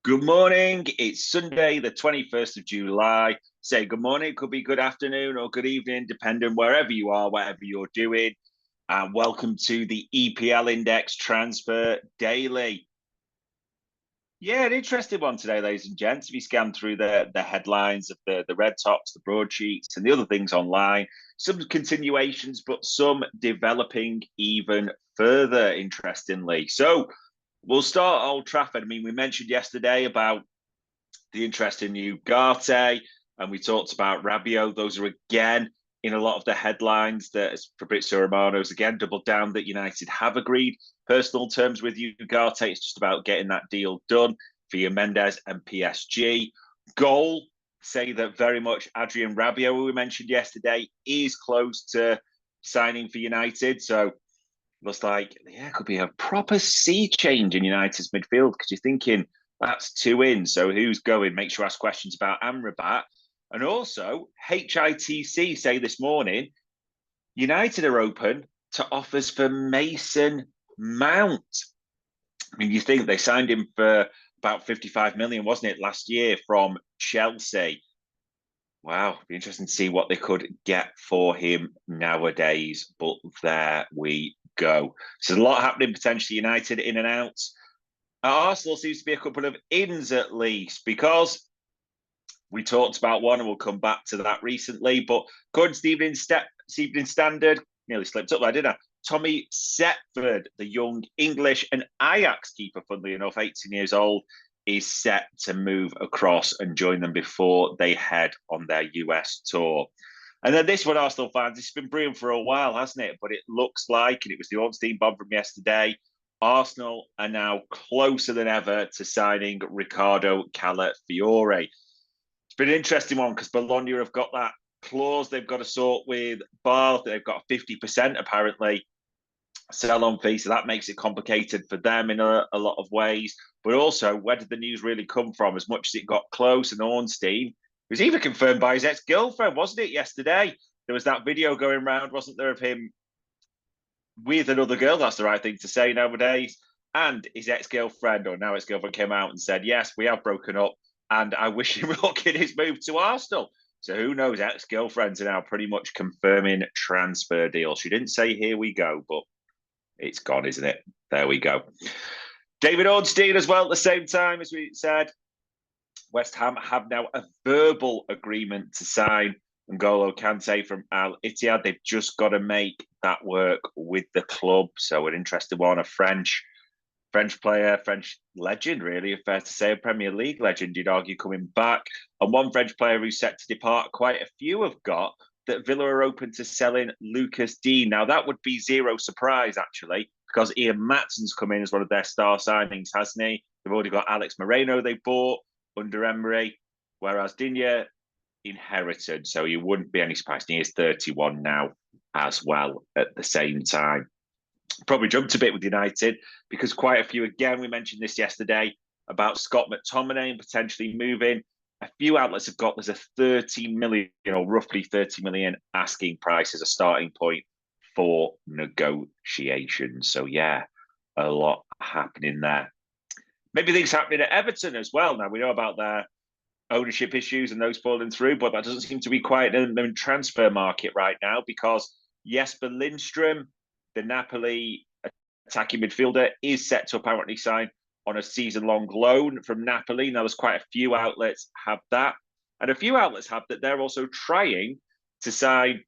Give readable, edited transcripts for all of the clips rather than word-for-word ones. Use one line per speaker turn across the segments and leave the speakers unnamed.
Good morning. It's Sunday, the 21st of July. Say good morning. It could be good afternoon or good evening, depending wherever you are, whatever you're doing. And welcome to the EPL Index Transfer Daily. Yeah, an interesting one today, ladies and gents. If you scan through the headlines of the red tops, the broadsheets, and the other things online, some continuations, but some developing even further, interestingly. So we'll start at Old Trafford. I mean, we mentioned yesterday about the interest in Ugarte, and we talked about Rabiot. Those are again in a lot of the headlines that Fabrizio Romano's again doubled down that United have agreed personal terms with Ugarte. It's just about getting that deal done for Mendes and PSG. Goal say that very much Adrian Rabiot, who we mentioned yesterday, is close to signing for United. So looks like, yeah, it could be a proper sea change in United's midfield because you're thinking that's two in. So who's going? Make sure you ask questions about Amrabat. And also, HITC say this morning, United are open to offers for Mason Mount. I mean, you think they signed him for about 55 million, wasn't it, last year from Chelsea? Wow, be interesting to see what they could get for him nowadays. But there we go. So there's a lot happening potentially United in and out. At Arsenal seems to be a couple of ins at least, because we talked about one and we'll come back to that recently. But according to the Evening Standard, nearly slipped up there, didn't I? Tommy Setford, the young English and Ajax keeper, funnily enough, 18 years old, is set to move across and join them before they head on their US tour. And then this one, Arsenal fans, it's been brewing for a while, hasn't it? But it looks like, and it was the Ornstein bomb from yesterday, Arsenal are now closer than ever to signing Ricardo Calafiore. It's been an interesting one because Bologna have got that clause they've got to sort with Bath. They've got 50% apparently sell-on fee, so that makes it complicated for them in a lot of ways. But also, where did the news really come from? As much as it got close, and Ornstein was even confirmed by his ex-girlfriend, wasn't it, yesterday? There was that video going around, wasn't there, of him with another girl? That's the right thing to say nowadays. And his ex-girlfriend, or now ex-girlfriend, came out and said, yes, we have broken up, and I wish him luck in his move to Arsenal. So who knows? Ex-girlfriends are now pretty much confirming transfer deals. She didn't say, here we go, but it's gone, isn't it? There we go. David Ornstein as well at the same time, as we said. West Ham have now a verbal agreement to sign N'Golo Kante from Al Ittihad. They've just got to make that work with the club. So an interesting one, a French player, French legend, really, fair to say, a Premier League legend, you'd argue, coming back. And one French player who's set to depart, quite a few have got, that Villa are open to selling Lucas Dean. Now, that would be zero surprise, actually, because Ian Matson's come in as one of their star signings, hasn't he? They've already got Alex Moreno they bought under Emery, whereas Digne inherited, so you wouldn't be any surprise. He is 31 now as well at the same time. Probably jumped a bit with United because quite a few, again, we mentioned this yesterday, about Scott McTominay and potentially moving. A few outlets have got there's a 30 million, roughly 30 million asking price as a starting point for negotiations. So yeah, a lot happening there. Maybe things happening at Everton as well. Now we know about their ownership issues and those falling through, but that doesn't seem to be quite in the transfer market right now because Jesper Lindstrom, the Napoli attacking midfielder, is set to apparently sign on a season-long loan from Napoli. Now, there's quite a few outlets have that. And a few outlets have that they're also trying to sign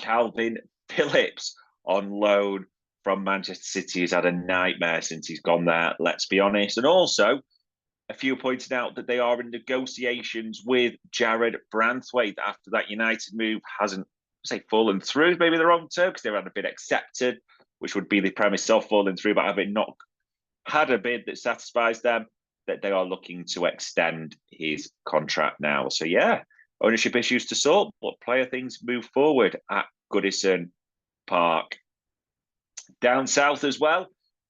Calvin Phillips on loan from Manchester City. He's had a nightmare since he's gone there, let's be honest. And also, a few pointed out that they are in negotiations with Jared Branthwaite after that United move hasn't, say, fallen through, maybe the wrong term, because they haven't been accepted, which would be the premise of falling through, but having not had a bid that satisfies them, that they are looking to extend his contract now. So yeah, ownership issues to sort, but player things move forward at Goodison Park. Down south as well,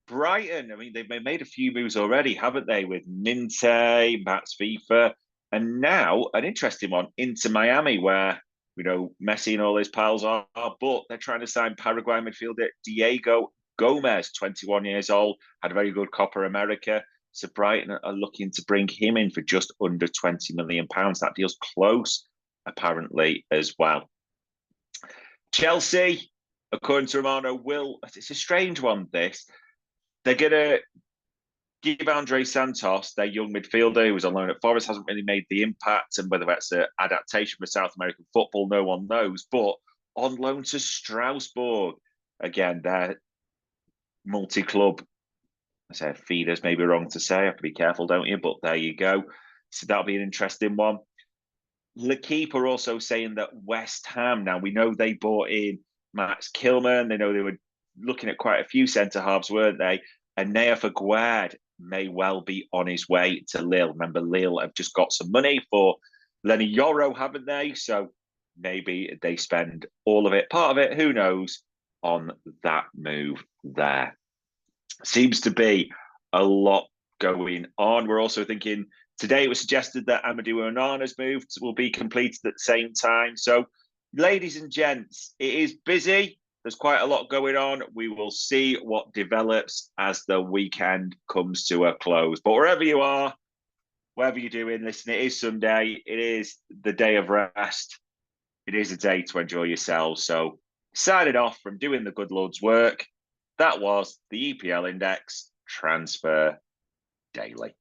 Brighton. I mean, they've made a few moves already, haven't they? With Minte, Max FIFA, and now an interesting one into Miami, where Messi and all his pals are, but they're trying to sign Paraguay midfielder Diego Gomez, 21 years old, had a very good Copa America. So Brighton are looking to bring him in for just under £20 million. That deal's close, apparently, as well. Chelsea, according to Romano, it's a strange one, this. They're going to give Andre Santos, their young midfielder, who was on loan at Forest, hasn't really made the impact. And whether that's an adaptation for South American football, no one knows. But on loan to Strasbourg, again, they're multi-club. I say feeders, maybe wrong to say. I have to be careful, don't you? But there you go. So that'll be an interesting one. L'Equipe are also saying that West Ham, now we know they bought in Max Kilman. They know they were looking at quite a few centre-halves, weren't they? And Nea Faguerd may well be on his way to Lille. Remember, Lille have just got some money for Lenny Yoro, haven't they? So maybe they spend all of it, part of it, who knows, on that move there. Seems to be a lot going on. We're also thinking today it was suggested that Amadou Onana's move will be completed at the same time. So, ladies and gents, it is busy. There's quite a lot going on. We will see what develops as the weekend comes to a close. But wherever you are, whatever you're doing, listen, it is Sunday. It is the day of rest. It is a day to enjoy yourselves. So, signing off from doing the good Lord's work. That was the EPL Index Transfer Daily.